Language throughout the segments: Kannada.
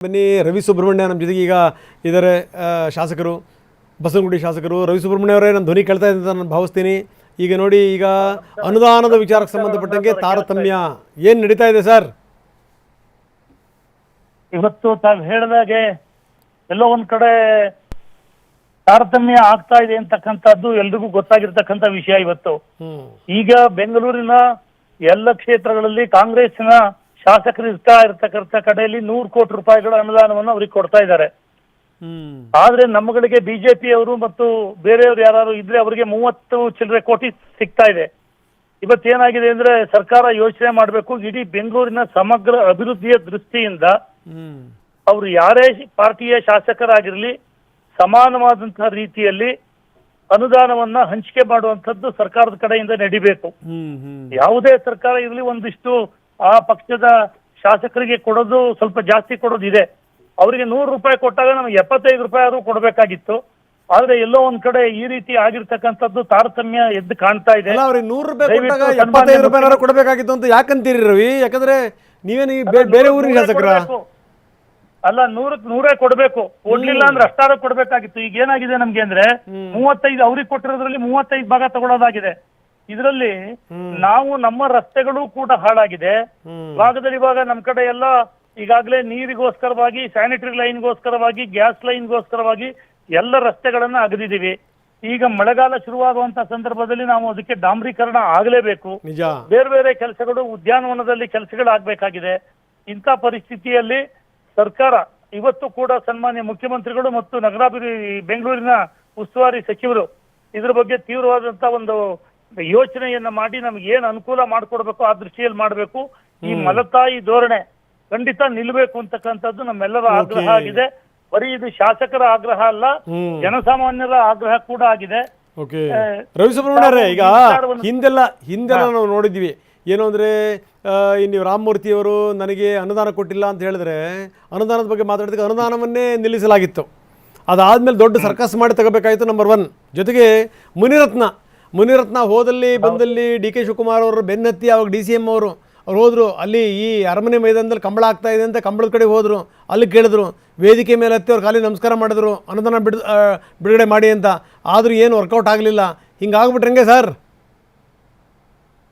ಬನ್ನಿ ರವಿ ಸುಬ್ರಹ್ಮಣ್ಯ ನಮ್ಮ ಜೊತೆಗೆ ಈಗ ಇದ್ದಾರೆ ಶಾಸಕರು, ಬಸವನಗುಡಿ ಶಾಸಕರು. ರವಿ ಸುಬ್ರಹ್ಮಣ್ಯ ಅವರೇ, ನಾನು ಧ್ವನಿ ಕೇಳ್ತಾ ಇದ್ದಂತ ನಾನು ಭಾವಿಸ್ತೀನಿ. ಈಗ ನೋಡಿ, ಈಗ ಅನುದಾನದ ವಿಚಾರಕ್ಕೆ ಸಂಬಂಧಪಟ್ಟಂಗೆ ತಾರತಮ್ಯ ಏನು ನಡೀತಾ ಇದೆ ಸರ್? ಇವತ್ತು ತಾವು ಹೇಳಿದಾಗೆ ಎಲ್ಲೋ ಒಂದ್ ಕಡೆ ತಾರತಮ್ಯ ಆಗ್ತಾ ಇದೆ ಅಂತಕ್ಕಂಥದ್ದು ಎಲ್ರಿಗೂ ಗೊತ್ತಾಗಿರ್ತಕ್ಕಂಥ ವಿಷಯ. ಇವತ್ತು ಈಗ ಬೆಂಗಳೂರಿನ ಎಲ್ಲ ಕ್ಷೇತ್ರಗಳಲ್ಲಿ ಕಾಂಗ್ರೆಸ್ನ ಶಾಸಕರು ಇರ್ತಕ್ಕಂಥ ಕಡೆಯಲ್ಲಿ 100 ಕೋಟಿ ರೂಪಾಯಿಗಳ ಅನುದಾನವನ್ನು ಅವ್ರಿಗೆ ಕೊಡ್ತಾ ಇದ್ದಾರೆ. ಆದ್ರೆ ನಮ್ಮಗಳಿಗೆ ಬಿಜೆಪಿ ಅವರು ಮತ್ತು ಬೇರೆಯವರು ಯಾರು ಇದ್ರೆ ಅವರಿಗೆ 30 ಚಿಲ್ಲರೆ ಕೋಟಿ ಸಿಗ್ತಾ ಇದೆ. ಇವತ್ತೇನಾಗಿದೆ ಅಂದ್ರೆ ಸರ್ಕಾರ ಯೋಚನೆ ಮಾಡಬೇಕು, ಇಡೀ ಬೆಂಗಳೂರಿನ ಸಮಗ್ರ ಅಭಿವೃದ್ಧಿಯ ದೃಷ್ಟಿಯಿಂದ ಅವರು ಯಾರೇ ಪಾರ್ಟಿಯ ಶಾಸಕರಾಗಿರ್ಲಿ ಸಮಾನವಾದಂತಹ ರೀತಿಯಲ್ಲಿ ಅನುದಾನವನ್ನ ಹಂಚಿಕೆ ಮಾಡುವಂತದ್ದು ಸರ್ಕಾರದ ಕಡೆಯಿಂದ ನಡಿಬೇಕು. ಯಾವುದೇ ಸರ್ಕಾರ ಇರಲಿ, ಒಂದಿಷ್ಟು ಆ ಪಕ್ಷದ ಶಾಸಕರಿಗೆ ಕೊಡೋದು ಸ್ವಲ್ಪ ಜಾಸ್ತಿ ಕೊಡೋದಿದೆ. ಅವರಿಗೆ 100 ರೂಪಾಯಿ ಕೊಟ್ಟಾಗ ನಮ್ಗೆ 75 ರೂಪಾಯಿ ಆದ್ರೂ ಕೊಡಬೇಕಾಗಿತ್ತು. ಆದ್ರೆ ಎಲ್ಲೋ ಒಂದ್ ಕಡೆ ಈ ರೀತಿ ಆಗಿರ್ತಕ್ಕಂಥದ್ದು ತಾರತಮ್ಯ ಎದ್ದು ಕಾಣ್ತಾ ಇದೆ. ಅವ್ರಿಗೆ 100 ರೂಪಾಯಿ ಕೊಟ್ಟಾಗ 75 ರೂಪಾಯಿ ಕೊಡಬೇಕಾಗಿತ್ತು ಅಂತ ಯಾಕಂತೀರಿ ರವಿ? ಯಾಕಂದ್ರೆ ನೀವೇನು ಬೇರೆ ಊರಿನ ಶಾಸಕರ ಅಲ್ಲ, 100 ಕೊಡ್ಬೇಕು. ಕೊಡ್ಲಿಲ್ಲ ಅಂದ್ರೆ ಅಷ್ಟಾರು ಕೊಡ್ಬೇಕಾಗಿತ್ತು. ಈಗ ಏನಾಗಿದೆ ನಮ್ಗೆ ಅಂದ್ರೆ 35 ಅವ್ರಿಗೆ ಕೊಟ್ಟಿರೋದ್ರಲ್ಲಿ 35 ಭಾಗ ತಗೊಳ್ಳೋದಾಗಿದೆ. ಇದರಲ್ಲಿ ನಾವು ನಮ್ಮ ರಸ್ತೆಗಳು ಕೂಡ ಹಾಳಾಗಿದೆ. ಭಾಗದಲ್ಲಿ ಇವಾಗ ನಮ್ ಕಡೆ ಎಲ್ಲ ಈಗಾಗಲೇ ನೀರಿಗೋಸ್ಕರವಾಗಿ, ಸ್ಯಾನಿಟರಿ ಲೈನ್ಗೋಸ್ಕರವಾಗಿ, ಗ್ಯಾಸ್ ಲೈನ್ಗೋಸ್ಕರವಾಗಿ ಎಲ್ಲ ರಸ್ತೆಗಳನ್ನ ಅಗದಿದ್ದೀವಿ. ಈಗ ಮಳೆಗಾಲ ಶುರುವಾಗುವಂತ ಸಂದರ್ಭದಲ್ಲಿ ನಾವು ಅದಕ್ಕೆ ಡಾಂಬರೀಕರಣ ಆಗಲೇಬೇಕು. ಬೇರೆ ಬೇರೆ ಕೆಲಸಗಳು, ಉದ್ಯಾನವನದಲ್ಲಿ ಕೆಲಸಗಳಾಗಬೇಕಾಗಿದೆ. ಇಂಥ ಪರಿಸ್ಥಿತಿಯಲ್ಲಿ ಸರ್ಕಾರ ಇವತ್ತು ಕೂಡ ಸನ್ಮಾನ್ಯ ಮುಖ್ಯಮಂತ್ರಿಗಳು ಮತ್ತು ನಗರಾಭಿವೃದ್ಧಿ ಬೆಂಗಳೂರಿನ ಉಸ್ತುವಾರಿ ಸಚಿವರು ಇದ್ರ ಬಗ್ಗೆ ತೀವ್ರವಾದಂತ ಒಂದು ಯೋಚನೆಯನ್ನ ಮಾಡಿ ನಮ್ಗೆ ಏನ್ ಅನುಕೂಲ ಮಾಡ್ಕೊಡ್ಬೇಕು ಆ ದೃಷ್ಟಿಯಲ್ಲಿ ಮಾಡಬೇಕು. ಈ ಮಲತಾಯಿ ಧೋರಣೆ ಖಂಡಿತ ನಿಲ್ಬೇಕು ಅಂತಕ್ಕಂಥದ್ದು ನಮ್ಮೆಲ್ಲರ ಆಗ್ರಹ ಆಗಿದೆ. ಬರೀ ಇದು ಶಾಸಕರ ಆಗ್ರಹ ಅಲ್ಲ, ಜನಸಾಮಾನ್ಯರ ಆಗ್ರಹ ಕೂಡ ಆಗಿದೆ. ರವಿ ಸುಬ್ರಹ್ಮಣ್ಯ, ಈಗ ಹಿಂದೆಲ್ಲ ನಾವು ನೋಡಿದ್ವಿ ಏನು ಅಂದ್ರೆ, ನೀವು ರಾಮಮೂರ್ತಿಯವರು ನನಗೆ ಅನುದಾನ ಕೊಟ್ಟಿಲ್ಲ ಅಂತ ಹೇಳಿದ್ರೆ ಅನುದಾನದ ಬಗ್ಗೆ ಮಾತಾಡಿದಾಗ ಅನುದಾನವನ್ನೇ ನಿಲ್ಲಿಸಲಾಗಿತ್ತು. ಅದಾದ್ಮೇಲೆ ದೊಡ್ಡ ಸರ್ಕಸ್ ಮಾಡಿ ತಗೋಬೇಕಾಯಿತು, ನಂಬರ್ 1. ಜೊತೆಗೆ ಮುನಿರತ್ನ ಹೋದಲ್ಲಿ ಬಂದಲ್ಲಿ ಡಿ ಕೆ ಶಿವಕುಮಾರ್ ಅವರು ಬೆನ್ನತ್ತಿ ಅವಾಗ DCM ಅವರು ಹೋದ್ರು. ಅಲ್ಲಿ ಈ ಅರಮನೆ ಮೈದಾನದಲ್ಲಿ ಕಂಬಳ ಆಗ್ತಾ ಇದೆ ಅಂತ ಕಂಬಳದ ಕಡೆ ಹೋದ್ರು. ಅಲ್ಲಿ ಕೇಳಿದ್ರು, ವೇದಿಕೆ ಮೇಲೆ ಹತ್ತಿ ಅವ್ರು ಖಾಲಿ ನಮಸ್ಕಾರ ಮಾಡಿದ್ರು, ಅನುದಾನ ಬಿಡುಗಡೆ ಮಾಡಿ ಅಂತ. ಆದ್ರೂ ಏನು ವರ್ಕೌಟ್ ಆಗಲಿಲ್ಲ. ಹಿಂಗಾಗ್ಬಿಟ್ರಂಗೆ ಸರ್?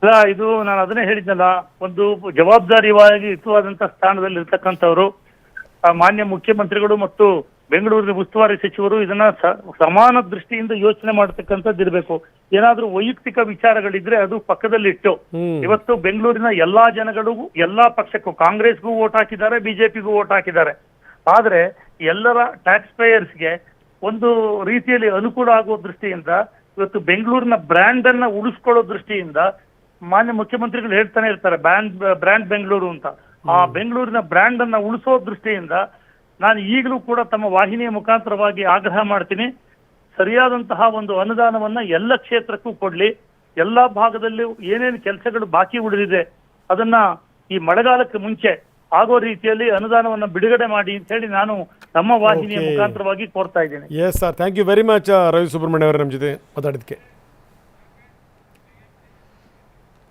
ಅಲ್ಲ, ಇದು ನಾನು ಅದನ್ನೇ ಹೇಳಿದ್ನಲ್ಲ, ಒಂದು ಜವಾಬ್ದಾರಿಯುತವಾದಂತ ಸ್ಥಾನದಲ್ಲಿ ಇರ್ತಕ್ಕಂಥವ್ರು ಮಾನ್ಯ ಮುಖ್ಯಮಂತ್ರಿಗಳು ಮತ್ತು ಬೆಂಗಳೂರಿನ ಉಸ್ತುವಾರಿ ಸಚಿವರು ಇದನ್ನ ಸಮಾನ ದೃಷ್ಟಿಯಿಂದ ಯೋಚನೆ ಮಾಡತಕ್ಕಂಥದ್ದು ಇರಬೇಕು. ಏನಾದ್ರೂ ವೈಯಕ್ತಿಕ ವಿಚಾರಗಳಿದ್ರೆ ಅದು ಪಕ್ಕದಲ್ಲಿಟ್ಟು, ಇವತ್ತು ಬೆಂಗಳೂರಿನ ಎಲ್ಲಾ ಜನಗಳಿಗೂ, ಎಲ್ಲಾ ಪಕ್ಷಕ್ಕೂ, ಕಾಂಗ್ರೆಸ್ಗೂ ವೋಟ್ ಹಾಕಿದ್ದಾರೆ, ಬಿಜೆಪಿಗೂ ವೋಟ್ ಹಾಕಿದ್ದಾರೆ. ಆದ್ರೆ ಎಲ್ಲರ ಟ್ಯಾಕ್ಸ್ ಪೇಯರ್ಸ್ಗೆ ಒಂದು ರೀತಿಯಲ್ಲಿ ಅನುಕೂಲ ಆಗುವ ದೃಷ್ಟಿಯಿಂದ, ಇವತ್ತು ಬೆಂಗಳೂರಿನ ಬ್ರ್ಯಾಂಡ್ ಅನ್ನ ಉಳಿಸ್ಕೊಳ್ಳೋ ದೃಷ್ಟಿಯಿಂದ ಮಾನ್ಯ ಮುಖ್ಯಮಂತ್ರಿಗಳು ಹೇಳ್ತಾನೆ ಇರ್ತಾರೆ ಬ್ರ್ಯಾಂಡ್ ಬೆಂಗಳೂರು ಅಂತ. ಆ ಬೆಂಗಳೂರಿನ ಬ್ರ್ಯಾಂಡ್ ಅನ್ನ ಉಳಿಸೋ ದೃಷ್ಟಿಯಿಂದ ನಾನು ಈಗಲೂ ಕೂಡ ತಮ್ಮ ವಾಹಿನಿಯ ಮುಖಾಂತರವಾಗಿ ಆಗ್ರಹ ಮಾಡ್ತೀನಿ, ಸರಿಯಾದಂತಹ ಒಂದು ಅನುದಾನವನ್ನ ಎಲ್ಲ ಕ್ಷೇತ್ರಕ್ಕೂ ಕೊಡ್ಲಿ. ಎಲ್ಲಾ ಭಾಗದಲ್ಲೂ ಏನೇನು ಕೆಲಸಗಳು ಬಾಕಿ ಉಳಿದಿದೆ ಅದನ್ನ ಈ ಮಳೆಗಾಲಕ್ಕೆ ಮುಂಚೆ ಆಗೋ ರೀತಿಯಲ್ಲಿ ಅನುದಾನವನ್ನ ಬಿಡುಗಡೆ ಮಾಡಿ ಅಂತ ಹೇಳಿ ನಾನು ನಮ್ಮ ವಾಹಿನಿಯ ಮುಖಾಂತರವಾಗಿ ಕೋರ್ತಾ ಇದ್ದೇನೆ. Yes sir, thank you very much Ravi Subrahmanya ಅವರೇ ನಮ್ಮ ಜೊತೆ ಮಾತಾಡಿದ್ದಕ್ಕೆ.